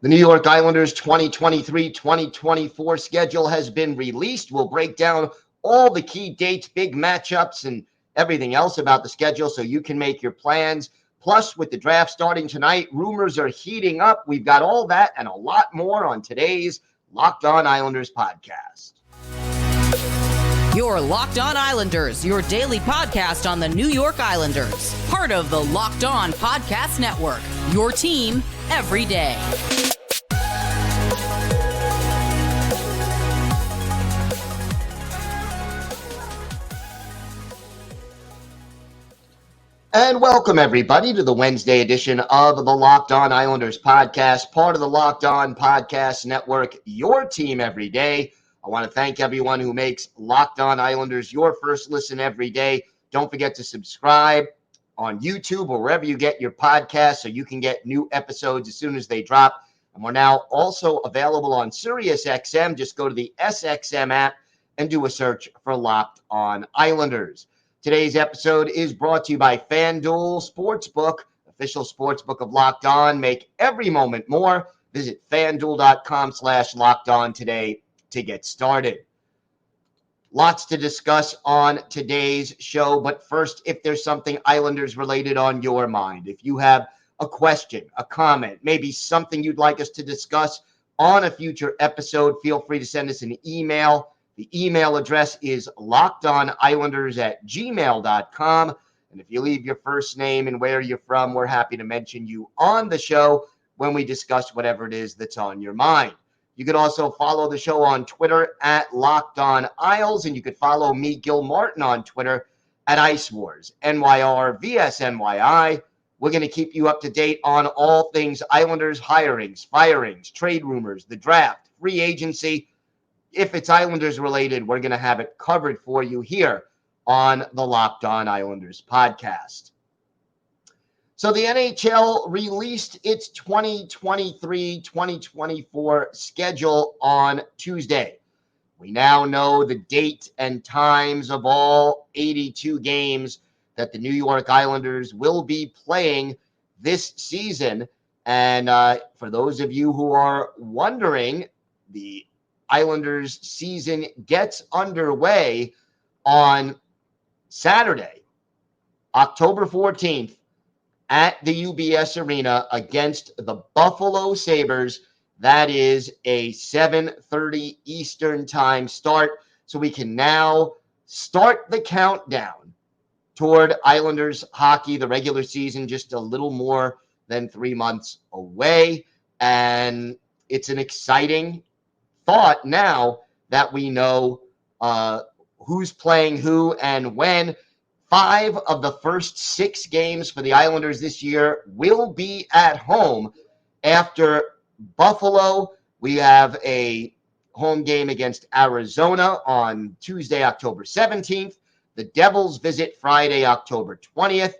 The New York Islanders 2023-2024 schedule has been released. We'll break down all the key dates, big matchups, and everything else about the schedule so you can make your plans. Plus, with the draft starting tonight, rumors are heating up. We've got all that and a lot more on today's Locked On Islanders podcast. Your Locked On Islanders, your daily podcast on the New York Islanders. Part of the Locked On Podcast Network, your team every day. And welcome, everybody, to the Wednesday edition of the Locked On Islanders podcast, part of the Locked On Podcast Network, your team every day. I want to thank everyone who makes Locked On Islanders your first listen every day. Don't forget to subscribe on YouTube or wherever you get your podcasts so you can get new episodes as soon as they drop. And we're now also available on SiriusXM. Just go to the SXM app and do a search for Locked On Islanders. Today's episode is brought to you by FanDuel Sportsbook, official sportsbook of Locked On. Make every moment more. Visit FanDuel.com/LockedOn today to get started. Lots to discuss on today's show, but first, if there's something Islanders related on your mind, if you have a question, a comment, maybe something you'd like us to discuss on a future episode, feel free to send us an email. The email address is lockedonislanders@gmail.com. And if you leave your first name and where you're from, we're happy to mention you on the show when we discuss whatever it is that's on your mind. You could also follow the show on Twitter at Locked On Isles, and you could follow me, Gil Martin, on Twitter at Ice Wars, NYR vs NYI. We're going to keep you up to date on all things Islanders hirings, firings, trade rumors, the draft, free agency. If it's Islanders related, we're going to have it covered for you here on the Locked On Islanders podcast. So the NHL released its 2023-2024 schedule on Tuesday. We now know the date and times of all 82 games that the New York Islanders will be playing this season. And for those of you who are wondering, the Islanders season gets underway on Saturday, October 14th at the UBS Arena against the Buffalo Sabres. That is a 7:30 Eastern time start. So we can now start the countdown toward Islanders hockey, the regular season, just a little more than 3 months away. And it's an exciting thought now that we know who's playing who and when. 5 of the first 6 games for the Islanders this year will be at home. After Buffalo, we have a home game against Arizona on Tuesday, October 17th. The Devils visit Friday, October 20th.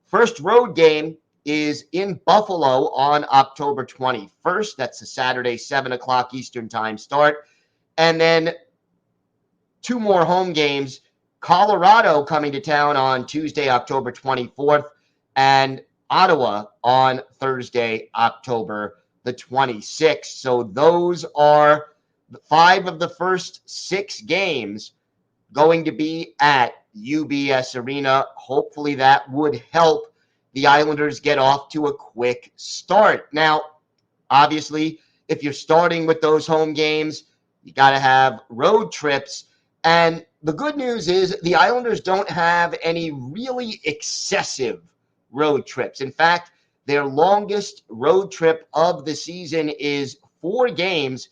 First road game is in Buffalo on October 21st. That's a Saturday, 7 o'clock Eastern time start. And then 2 more home games. Colorado coming to town on Tuesday, October 24th, and Ottawa on Thursday, October the 26th. So those are 5 of the first 6 games going to be at UBS Arena. Hopefully that would help the Islanders get off to a quick start. Now, obviously, if you're starting with those home games, you got to have road trips. And the good news is the Islanders don't have any really excessive road trips. In fact, their longest road trip of the season is 4 games.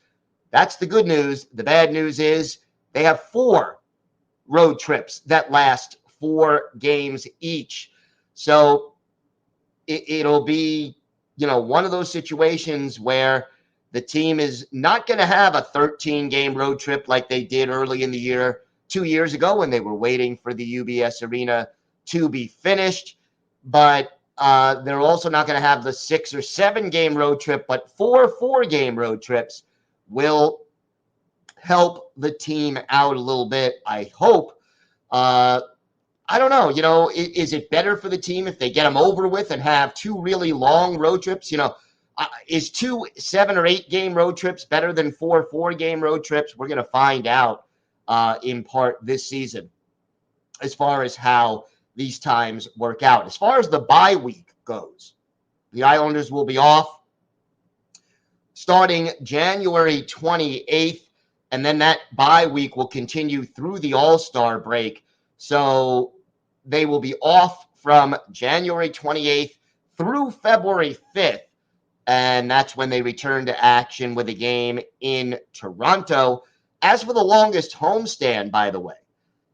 That's the good news. The bad news is they have 4 road trips that last 4 games each. So it'll be, one of those situations where the team is not going to have a 13-game road trip like they did early in the year 2 years ago when they were waiting for the UBS Arena to be finished. But they're also not going to have the 6 or 7-game road trip, but 4 4-game road trips will help the team out a little bit, I hope. I don't know, is it better for the team if they get them over with and have 2 really long road trips? Is 2 7 or 8 game road trips better than 4 4-game road trips? We're going to find out in part this season as far as how these times work out. As far as the bye week goes, the Islanders will be off starting January 28th, and then that bye week will continue through the All-Star break. So they will be off from January 28th through February 5th, and that's when they return to action with a game in Toronto. As for the longest homestand, by the way,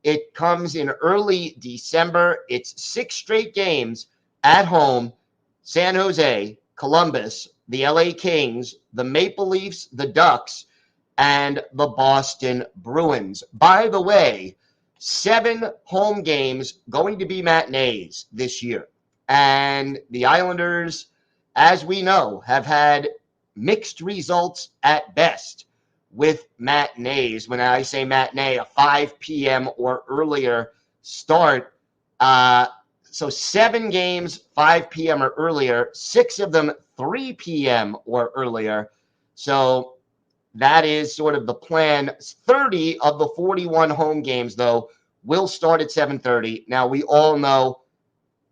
it comes in early December. It's 6 straight games at home: San Jose, Columbus, the LA Kings, the Maple Leafs, the Ducks, and the Boston Bruins. By the way, 7 home games going to be matinees this year. And the Islanders, as we know, have had mixed results at best with matinees. When I say matinee, a 5 p.m. or earlier start. So 7 games, 5 p.m. or earlier, 6 of them 3 p.m. or earlier. So that is sort of the plan. 30 of the 41 home games, though, will start at 7:30. Now, we all know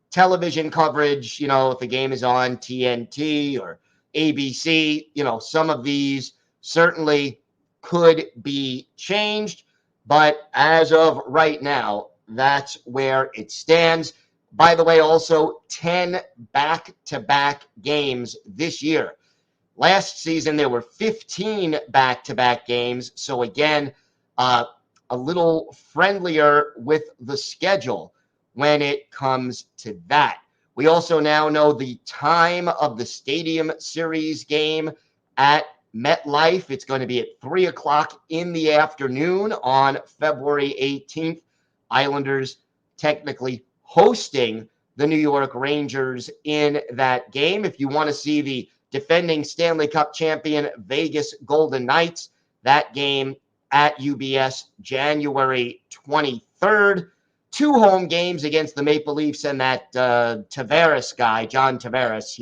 television coverage, if the game is on TNT or ABC, some of these certainly could be changed. But as of right now, that's where it stands. By the way, also 10 back-to-back games this year. Last season, there were 15 back-to-back games. So again, a little friendlier with the schedule when it comes to that. We also now know the time of the Stadium Series game at MetLife. It's going to be at 3 o'clock in the afternoon on February 18th. Islanders technically hosting the New York Rangers in that game. If you want to see the defending Stanley Cup champion Vegas Golden Knights, that game at UBS January 23rd. 2 home games against the Maple Leafs and that Tavares guy, John Tavares,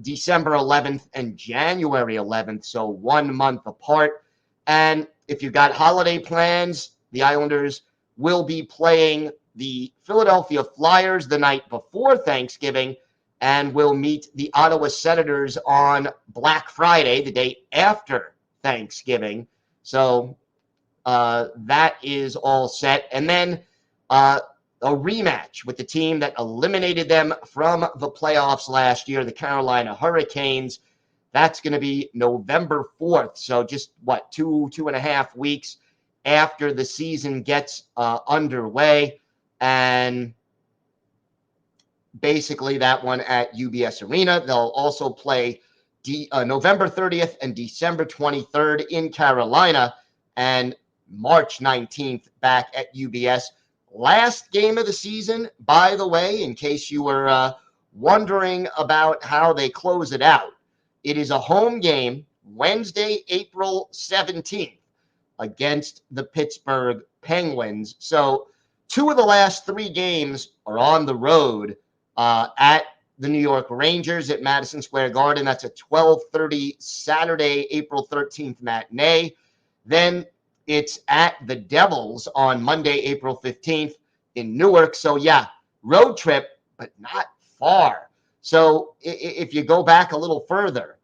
December 11th and January 11th, so 1 month apart. And if you've got holiday plans, the Islanders will be playing the Philadelphia Flyers the night before Thanksgiving and will meet the Ottawa Senators on Black Friday, the day after Thanksgiving. So that is all set. And then a rematch with the team that eliminated them from the playoffs last year, the Carolina Hurricanes. That's going to be November 4th. So just, 2.5 weeks after the season gets underway. And basically that one at UBS Arena. They'll also play November 30th and December 23rd in Carolina, and March 19th back at UBS. Last game of the season, by the way, in case you were wondering about how they close it out. It is a home game Wednesday, April 17th against the Pittsburgh Penguins. So 2 of the last 3 games are on the road at the New York Rangers at Madison Square Garden. That's a 12:30 Saturday, April 13th matinee. Then it's at the Devils on Monday, April 15th in Newark. So, road trip, but not far. So if you go back a little further,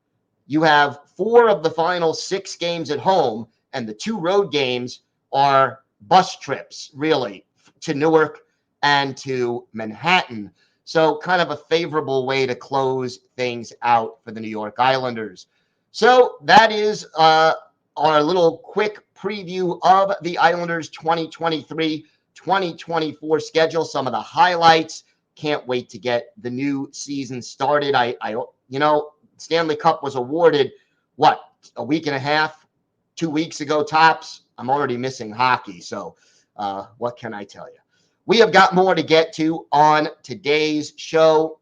you have 4 of the final 6 games at home, and the 2 road games are bus trips, really, to Newark and to Manhattan. So kind of a favorable way to close things out for the New York Islanders. So that is our little quick preview of the Islanders 2023-2024 schedule. Some of the highlights. Can't wait to get the new season started. Stanley Cup was awarded, a week and a half, 2 weeks ago tops. I'm already missing hockey. So what can I tell you? We have got more to get to on today's show.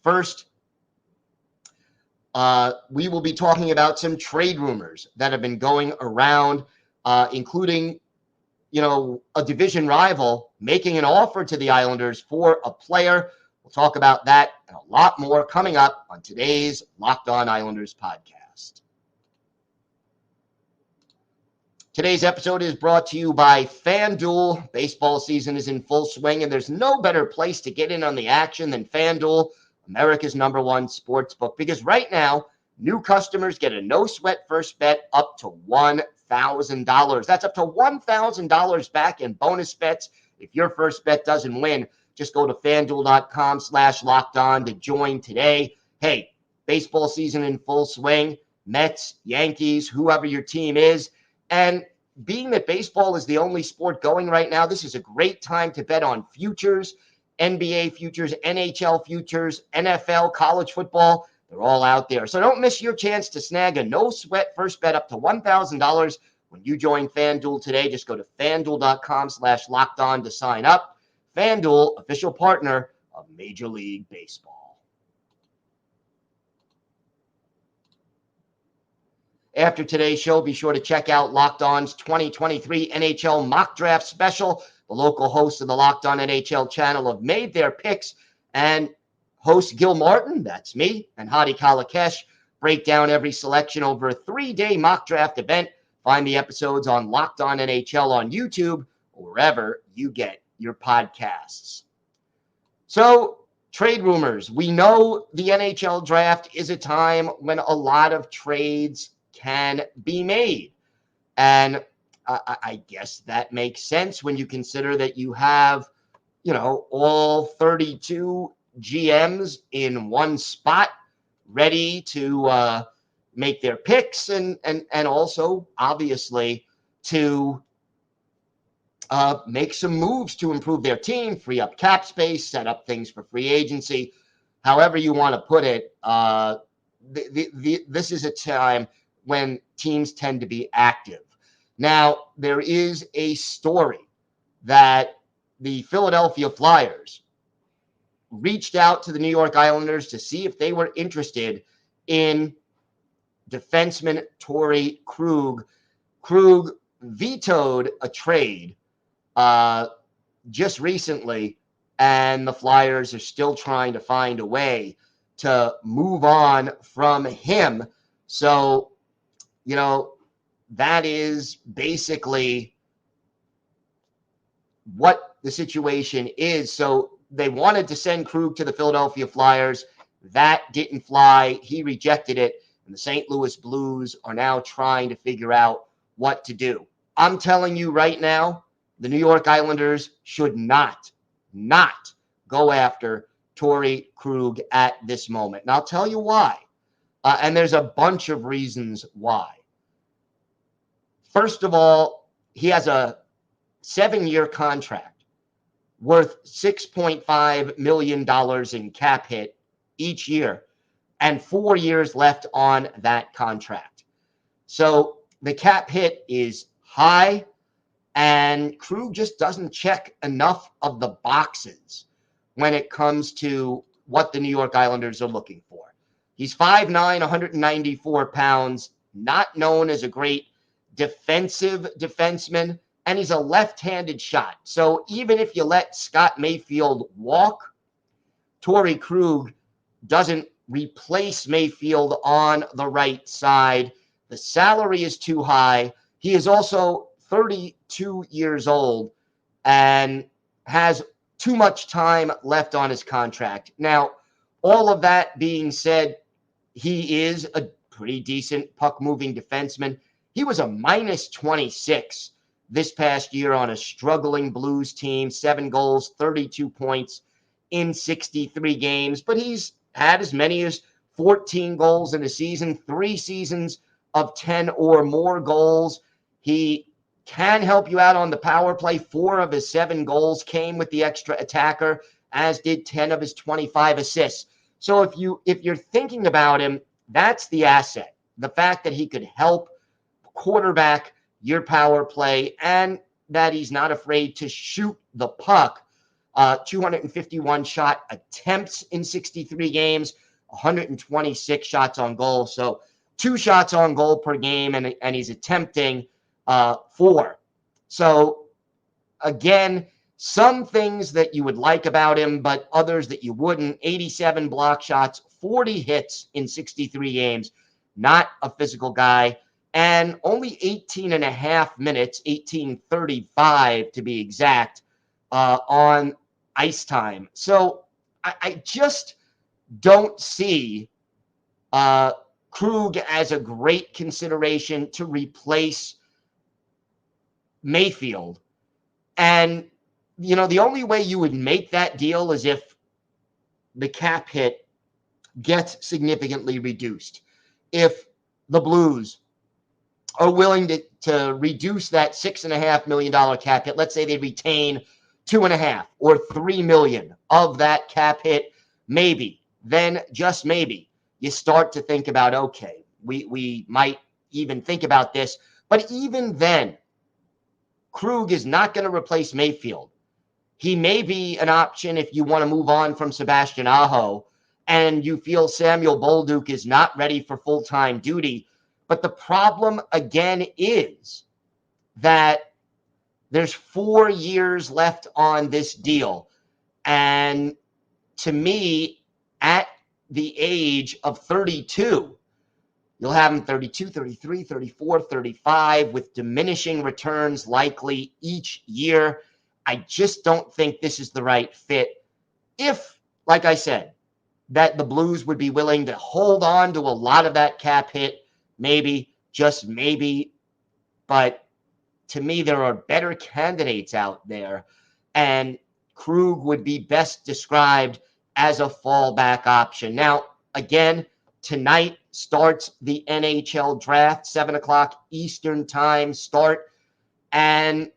First, we will be talking about some trade rumors that have been going around, including, a division rival making an offer to the Islanders for a player. We'll talk about that and a lot more coming up on today's Locked On Islanders podcast. Today's episode is brought to you by FanDuel. Baseball season is in full swing, and there's no better place to get in on the action than FanDuel, America's #1 sports book, because right now, new customers get a no-sweat first bet up to $1,000. That's up to $1,000 back in bonus bets if your first bet doesn't win. Just go to FanDuel.com/lockedon to join today. Hey, baseball season in full swing. Mets, Yankees, whoever your team is. And being that baseball is the only sport going right now, this is a great time to bet on futures, NBA futures, NHL futures, NFL, college football. They're all out there. So don't miss your chance to snag a no-sweat first bet up to $1,000 when you join FanDuel today. Just go to FanDuel.com/lockedon to sign up. FanDuel, official partner of Major League Baseball. After today's show, be sure to check out Locked On's 2023 NHL Mock Draft Special. The local hosts of the Locked On NHL channel have made their picks, and host Gil Martin, that's me, and Hadi Kalakesh break down every selection over a 3-day mock draft event. Find the episodes on Locked On NHL on YouTube or wherever you get your podcasts. So, trade rumors. We know the NHL draft is a time when a lot of trades can be made. And I guess that makes sense when you consider that you have, all 32 GMs in one spot ready to make their picks and also, obviously, to make some moves to improve their team, free up cap space, set up things for free agency. However you want to put it, this is a time when teams tend to be active. Now, there is a story that the Philadelphia Flyers reached out to the New York Islanders to see if they were interested in defenseman Torrey Krug. Krug vetoed a trade just recently, and the Flyers are still trying to find a way to move on from him. So, that is basically what the situation is. So they wanted to send Krug to the Philadelphia Flyers. That didn't fly. He rejected it. And the St. Louis Blues are now trying to figure out what to do. I'm telling you right now, the New York Islanders should not go after Torrey Krug at this moment. And I'll tell you why. And there's a bunch of reasons why. First of all, he has a 7-year contract worth $6.5 million in cap hit each year and 4 years left on that contract. So the cap hit is high, and Krug just doesn't check enough of the boxes when it comes to what the New York Islanders are looking for. He's 5'9", 194 pounds, not known as a great defensive defenseman, and he's a left-handed shot. So even if you let Scott Mayfield walk, Torrey Krug doesn't replace Mayfield on the right side. The salary is too high. He is also 32 years old and has too much time left on his contract. Now, all of that being said, he is a pretty decent puck-moving defenseman. He was a minus 26 this past year on a struggling Blues team, 7 goals, 32 points in 63 games. But he's had as many as 14 goals in a season, 3 seasons of 10 or more goals. He can help you out on the power play. 4 of his 7 goals came with the extra attacker, as did 10 of his 25 assists. So if you're thinking about him, that's the asset. The fact that he could help quarterback your power play and that he's not afraid to shoot the puck. 251 shot attempts in 63 games, 126 shots on goal. So 2 shots on goal per game, and he's attempting 4. So again, Some things that you would like about him, but others that you wouldn't. 87 block shots, 40 hits in 63 games. Not a physical guy. And only 18 and a half minutes, 18:35 to be exact, on ice time. So I just don't see Krug as a great consideration to replace Mayfield. And, the only way you would make that deal is if the cap hit gets significantly reduced. If the Blues are willing to reduce that $6.5 million cap hit, let's say they retain $2.5 or $3 million of that cap hit, maybe, then just maybe, you start to think about, okay, we might even think about this. But even then, Krug is not going to replace Mayfield. He may be an option if you want to move on from Sebastian Aho and you feel Samuel Bolduc is not ready for full-time duty. But the problem, again, is that there's 4 years left on this deal. And to me, at the age of 32, you'll have him 32, 33, 34, 35 with diminishing returns likely each year. I just don't think this is the right fit. If, like I said, that the Blues would be willing to hold on to a lot of that cap hit, maybe, just maybe. But to me, there are better candidates out there. And Krug would be best described as a fallback option. Now, again, tonight starts the NHL draft, 7 o'clock Eastern time start. And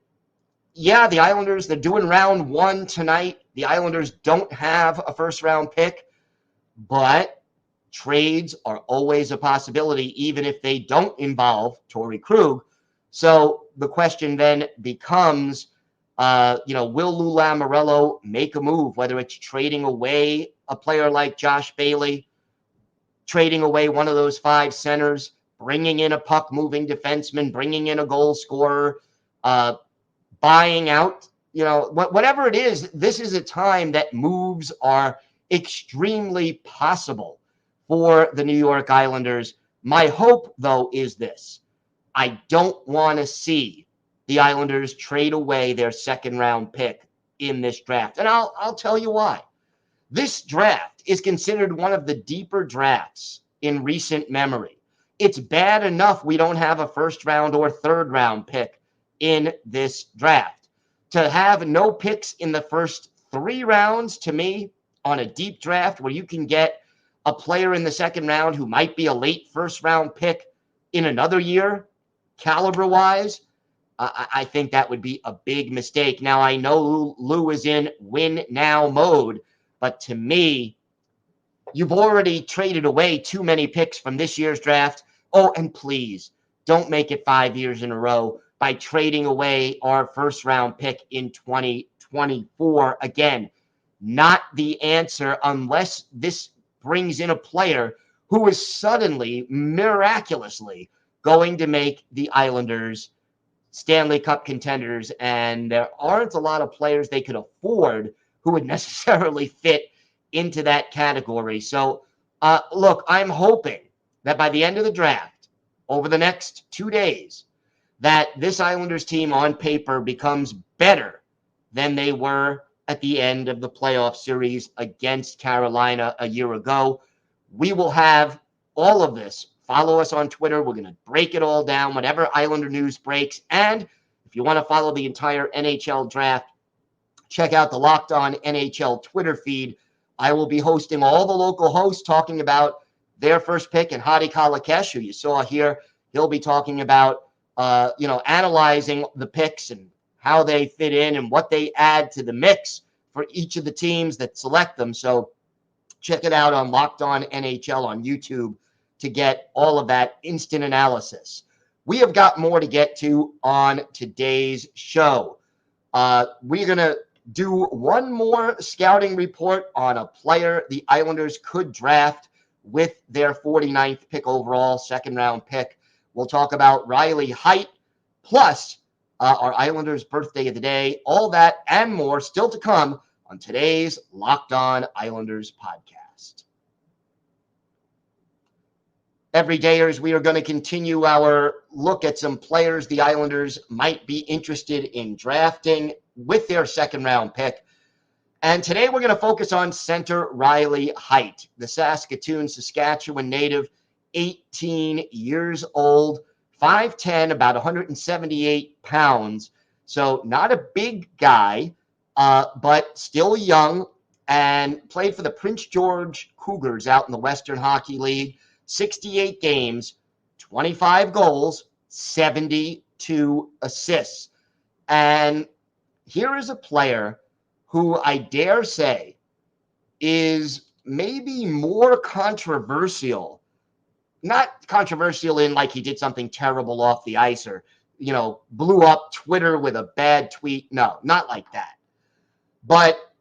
yeah, the Islanders, they're doing round 1 tonight. The Islanders don't have a first-round pick, but trades are always a possibility, even if they don't involve Torrey Krug. So the question then becomes, will Lou Lamoriello make a move, whether it's trading away a player like Josh Bailey, trading away one of those 5 centers, bringing in a puck-moving defenseman, bringing in a goal scorer, buying out, whatever it is. This is a time that moves are extremely possible for the New York Islanders. My hope, though, is this. I don't want to see the Islanders trade away their second-round pick in this draft. And I'll tell you why. This draft is considered one of the deeper drafts in recent memory. It's bad enough we don't have a first-round or third-round pick in this draft. To have no picks in the first 3 rounds, to me, on a deep draft where you can get a player in the second round who might be a late first-round pick in another year, caliber-wise, I think that would be a big mistake. Now, I know Lou is in win-now mode, but to me, you've already traded away too many picks from this year's draft. Oh, and please, don't make it 5 years in a row by trading away our first-round pick in 2024. Again, not the answer unless this brings in a player who is suddenly, miraculously, going to make the Islanders Stanley Cup contenders, and there aren't a lot of players they could afford who would necessarily fit into that category. So, look, I'm hoping that by the end of the draft, over the next 2 days, that this Islanders team on paper becomes better than they were at the end of the playoff series against Carolina a year ago. We will have all of this. Follow us on Twitter. We're going to break it all down whenever Islander news breaks. And if you want to follow the entire NHL draft, check out the Locked On NHL Twitter feed. I will be hosting all the local hosts talking about their first pick, and Hadi Kalakesh, who you saw here, he'll be talking about, analyzing the picks and how they fit in and what they add to the mix for each of the teams that select them. So check it out on Locked On NHL on YouTube to get all of that instant analysis. We have got more to get to on today's show. We're going to do one more scouting report on a player the Islanders could draft with their 49th pick overall, second-round pick. We'll talk about Riley Heidt, plus our Islanders birthday of the day. All that and more still to come on today's Locked On Islanders podcast. Everydayers, we are going to continue our look at some players the Islanders might be interested in drafting with their second-round pick. And today we're going to focus on center Riley Heidt, the Saskatoon, Saskatchewan native, 18 years old, 5'10", about 178 pounds. So not a big guy, but still young, and played for the Prince George Cougars out in the Western Hockey League. 68 games, 25 goals, 72 assists. And here is a player who I dare say is maybe more controversial. Not controversial in like he did something terrible off the ice or, blew up Twitter with a bad tweet. No, not like that. But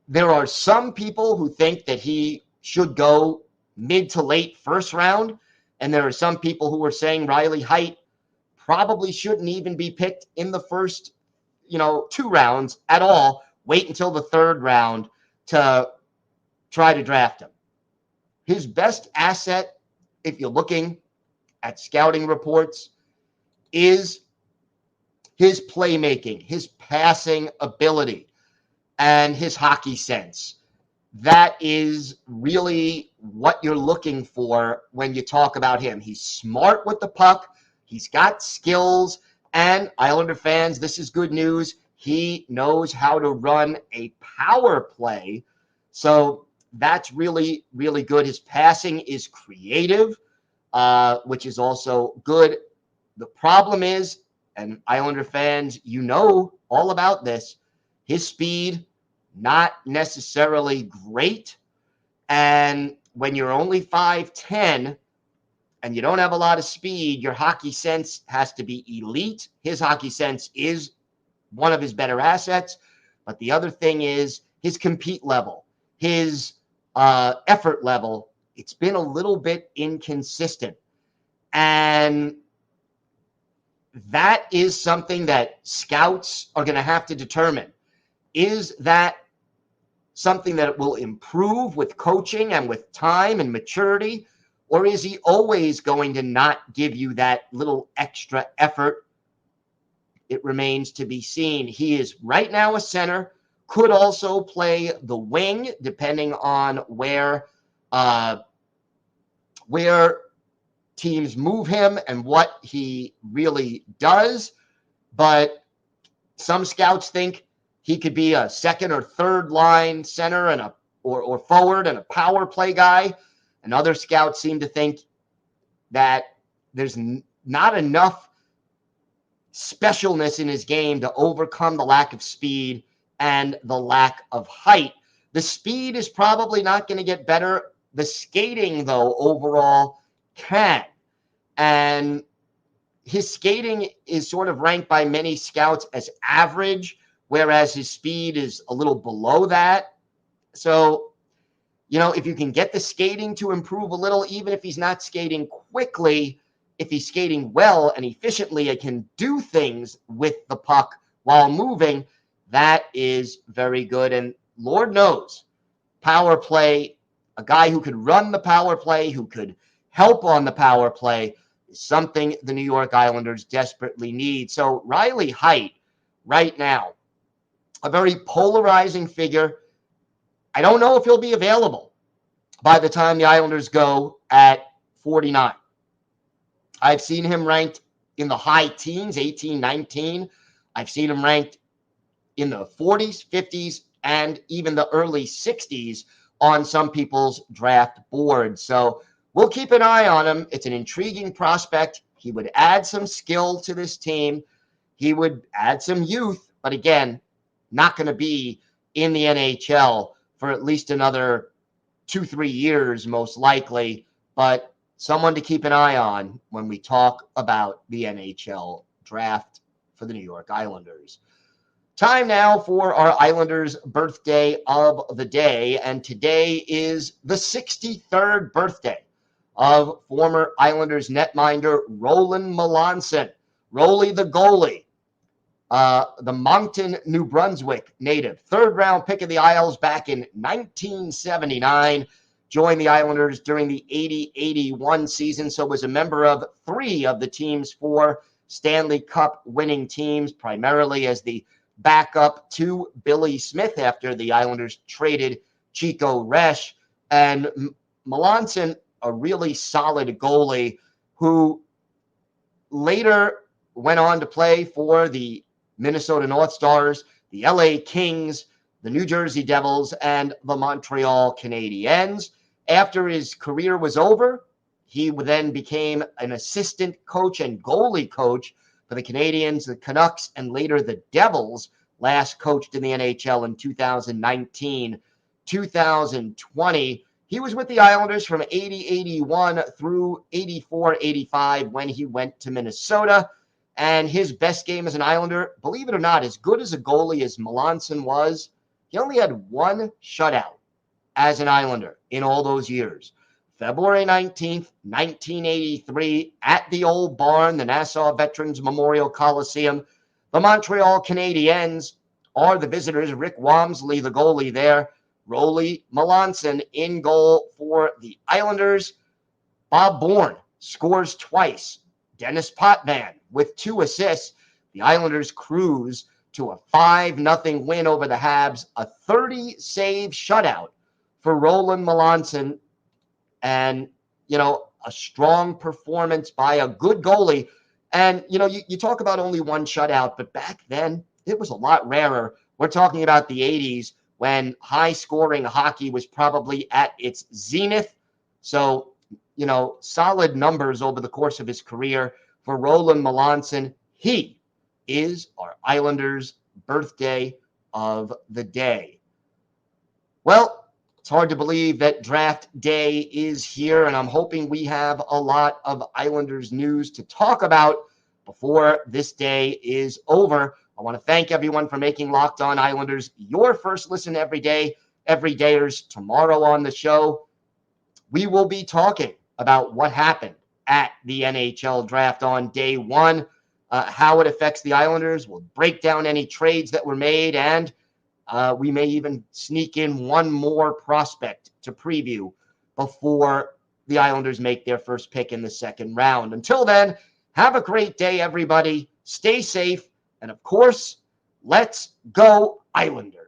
there are some people who think that he should go mid to late first round. And there are some people who are saying Riley Heidt probably shouldn't even be picked in the first, 2 rounds at all. Wait until the 3rd round to try to draft him. His best asset, if you're looking at scouting reports, is his playmaking, his passing ability, and his hockey sense. That is really what you're looking for when you talk about him. He's smart with the puck. He's got skills. And Islander fans, this is good news. He knows how to run a power play. So that's really, really good. His passing is creative, which is also good. The problem is, and Islander fans, you know all about this, his speed, not necessarily great. And when you're only 5'10", and you don't have a lot of speed, your hockey sense has to be elite. His hockey sense is one of his better assets. But the other thing is his compete level, his effort level. It's been a little bit inconsistent. And that is something that scouts are going to have to determine. Is that something that will improve with coaching and with time and maturity? Or is he always going to not give you that little extra effort? It remains to be seen. He is right now a center, could also play the wing, depending on where teams move him and what he really does. But some scouts think he could be a second or third line center and or forward and a power play guy. And other scouts seem to think that there's not enough specialness in his game to overcome the lack of speed and the lack of height. The speed is probably not going to get better. The skating, though, overall can. And his skating is sort of ranked by many scouts as average, whereas his speed is a little below that. So, if you can get the skating to improve a little, even if he's not skating quickly, if he's skating well and efficiently and can do things with the puck while moving, that is very good. And Lord knows, power play, a guy who could run the power play, who could help on the power play, is something the New York Islanders desperately need. So Riley Heidt, right now, a very polarizing figure. I don't know if he'll be available by the time the Islanders go at 49. I've seen him ranked in the high teens, 18, 19. I've seen him ranked in the 40s, 50s, and even the early 60s on some people's draft boards. So we'll keep an eye on him. It's an intriguing prospect. He would add some skill to this team. He would add some youth, but again, not going to be in the NHL for at least another 2-3 years, most likely, but someone to keep an eye on when we talk about the NHL draft for the New York Islanders. Time now for our Islanders birthday of the day, and today is the 63rd birthday of former Islanders netminder Roland Melanson. Rolly the goalie the Moncton, New Brunswick native, third-round pick of the Isles back in 1979, joined the Islanders during the 80-81 season, so was a member of 3 of the team's 4 Stanley Cup winning teams, primarily as the backup to Billy Smith after the Islanders traded Chico Resch. And Melanson, a really solid goalie who later went on to play for the Minnesota North Stars, the LA Kings, the New Jersey Devils, and the Montreal Canadiens. After his career was over, he then became an assistant coach and goalie coach for the Canadiens, the Canucks, and later the Devils, last coached in the NHL in 2019, 2020. He was with the Islanders from 80-81 through 84-85 when he went to Minnesota. And his best game as an Islander, believe it or not, as good as a goalie as Melanson was, he only had 1 shutout as an Islander in all those years. February 19th, 1983, at the Old Barn, the Nassau Veterans Memorial Coliseum. The Montreal Canadiens are the visitors. Rick Wamsley, the goalie there. Rolly Melanson in goal for the Islanders. Bob Bourne scores twice. Dennis Potvin with 2 assists. The Islanders cruise to a 5-0 win over the Habs, a 30-save shutout for Roland Melanson, and, a strong performance by a good goalie. And, you talk about only 1 shutout, but back then it was a lot rarer. We're talking about the 80s when high-scoring hockey was probably at its zenith. So, solid numbers over the course of his career for Roland Melanson. He is our Islanders' birthday of the day. Well, it's hard to believe that draft day is here, and I'm hoping we have a lot of Islanders news to talk about before this day is over. I want to thank everyone for making Locked On Islanders your first listen every day, everydayers. Tomorrow on the show, we will be talking about what happened at the NHL draft on day 1, how it affects the Islanders. We'll break down any trades that were made, and we may even sneak in one more prospect to preview before the Islanders make their first pick in the second round. Until then, have a great day, everybody. Stay safe. And of course, let's go Islanders.